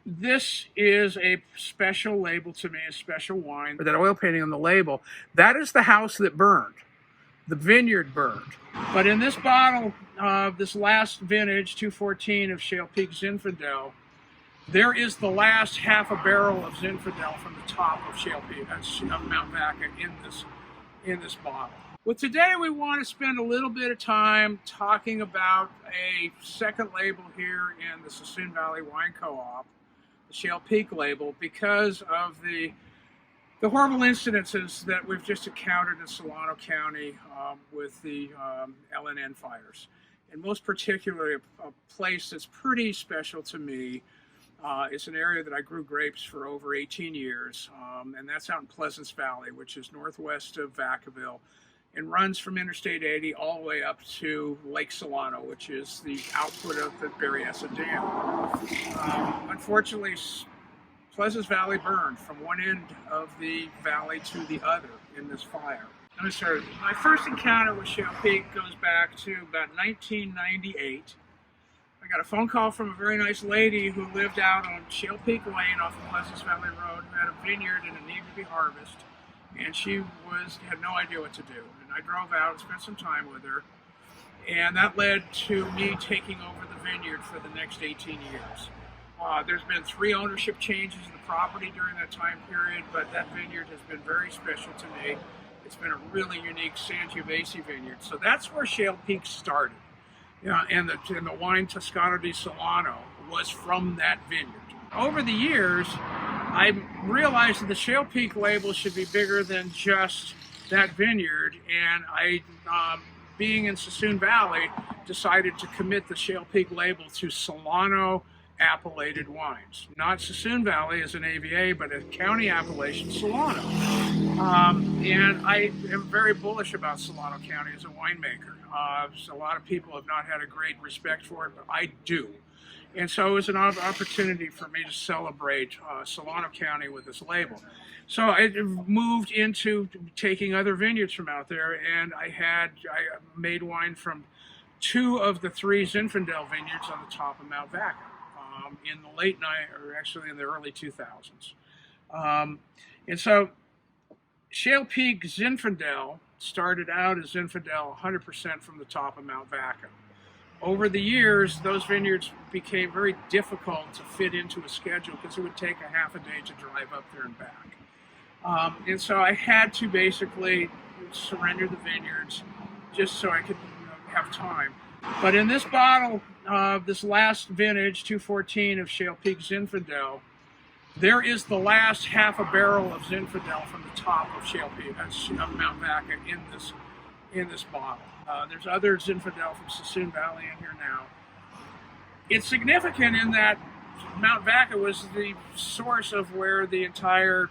this is a special label to me, a special wine. That oil painting on the label, that is the house that burned. The vineyard burned. But in this bottle of this last vintage, 214 of Shale Peak Zinfandel, there is the last half a barrel of Zinfandel from the top of Shale Peak, of Mount Vaca in this bottle. Well, today we want to spend a little bit of time talking about a second label here in the Suisun Valley Wine Co-op, the Shale Peak label, because of the horrible incidences that we've just encountered in Solano County with the LNN fires, and most particularly a place that's pretty special to me. It's an area that I grew grapes for over 18 years, and that's out in Pleasance Valley, which is northwest of Vacaville, and runs from Interstate 80 all the way up to Lake Solano, which is the output of the Berryessa Dam. Unfortunately, Pleasance Valley burned from one end of the valley to the other in this fire. My first encounter with Shale Peak goes back to about 1998. I got a phone call from a very nice lady who lived out on Shale Peak Lane off of Pleasance Valley Road, who had a vineyard and it needed to be harvested. And she had no idea what to do. And I drove out and spent some time with her. And that led to me taking over the vineyard for the next 18 years. There's been 3 ownership changes in the property during that time period, but that vineyard has been very special to me. It's been a really unique Sangiovese vineyard. So that's where Shale Peak started. And the wine Toscano di Solano was from that vineyard. Over the years, I realized that the Shale Peak label should be bigger than just that vineyard, and I, being in Suisun Valley, decided to commit the Shale Peak label to Solano appellated wines. Not Suisun Valley as an AVA, but a county appellation, Solano. And I am very bullish about Solano County as a winemaker. So a lot of people have not had a great respect for it, but I do. And so it was an opportunity for me to celebrate Solano County with this label. So I moved into taking other vineyards from out there, and I made wine from 2 of the 3 Zinfandel vineyards on the top of Mount Vaca in the late or actually in the early 2000s. And so Shale Peak Zinfandel started out as Zinfandel 100% from the top of Mount Vaca. Over the years, those vineyards became very difficult to fit into a schedule because it would take a half a day to drive up there and back. And so I had to basically surrender the vineyards just so I could have time. But in this bottle of this last vintage, 214 of Shale Peak Zinfandel, there is the last half a barrel of Zinfandel from the top of Shale Peak, of Mount Vaca in this bottle. There's other Zinfandel from Suisun Valley in here now. It's significant in that Mount Vaca was the source of where the entire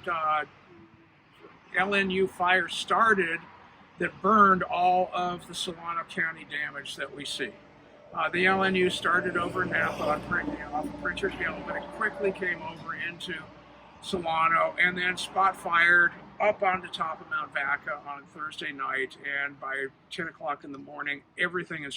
LNU fire started that burned all of the Solano County damage that we see. The LNU started over in Napa off of Pritchard's Hill, but it quickly came over into Solano and then spot fired up on the top of Mount Vaca on Thursday night, and by 10 o'clock in the morning, everything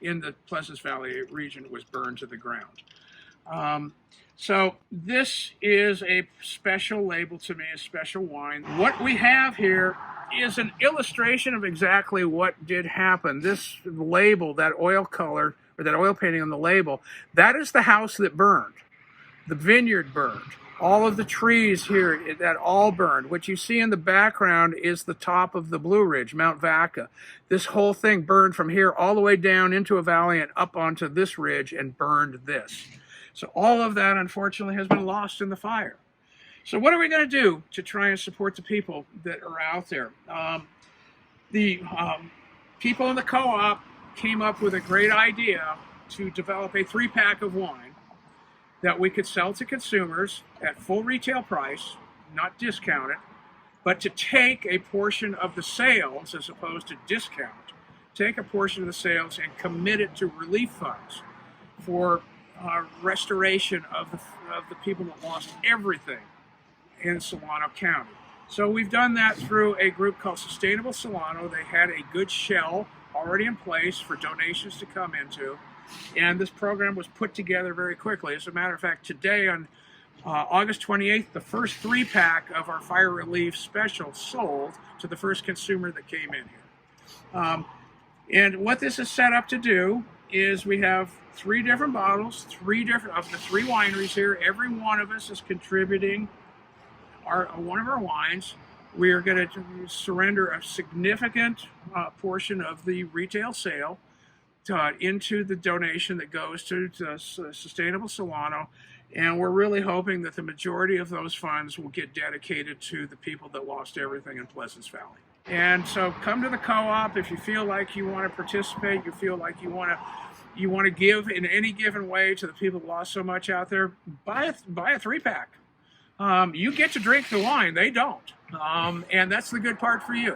in the Pleasance Valley region was burned to the ground. So this is a special label to me, a special wine. What we have here is an illustration of exactly what did happen. This label, that oil color, or that oil painting on the label, that is the house that burned. The vineyard burned. All of the trees here, that all burned. What you see in the background is the top of the Blue Ridge, Mount Vaca. This whole thing burned from here all the way down into a valley and up onto this ridge and burned this. So all of that, unfortunately, has been lost in the fire. So what are we going to do to try and support the people that are out there? The people in the co-op came up with a great idea to develop a 3-pack of wine that we could sell to consumers at full retail price, not discounted, but to take a portion of the sales, as opposed to discount, take a portion of the sales and commit it to relief funds for restoration of the people that lost everything in Solano County. So we've done that through a group called Sustainable Solano. They had a good shell already in place for donations to come into. And this program was put together very quickly. As a matter of fact, today on August 28th, the first 3-pack of our fire relief special sold to the first consumer that came in here. And what this is set up to do is we have 3 different bottles, 3 different of the 3 wineries here. Every one of us is contributing one of our wines. We are going to surrender a significant portion of the retail sale into the donation that goes to Sustainable Solano. And we're really hoping that the majority of those funds will get dedicated to the people that lost everything in Pleasance Valley. And so come to the co-op if you feel like you want to participate, you feel like you want to give in any given way to the people that lost so much out there. Buy a 3-pack. You get to drink the wine, they don't. And that's the good part for you.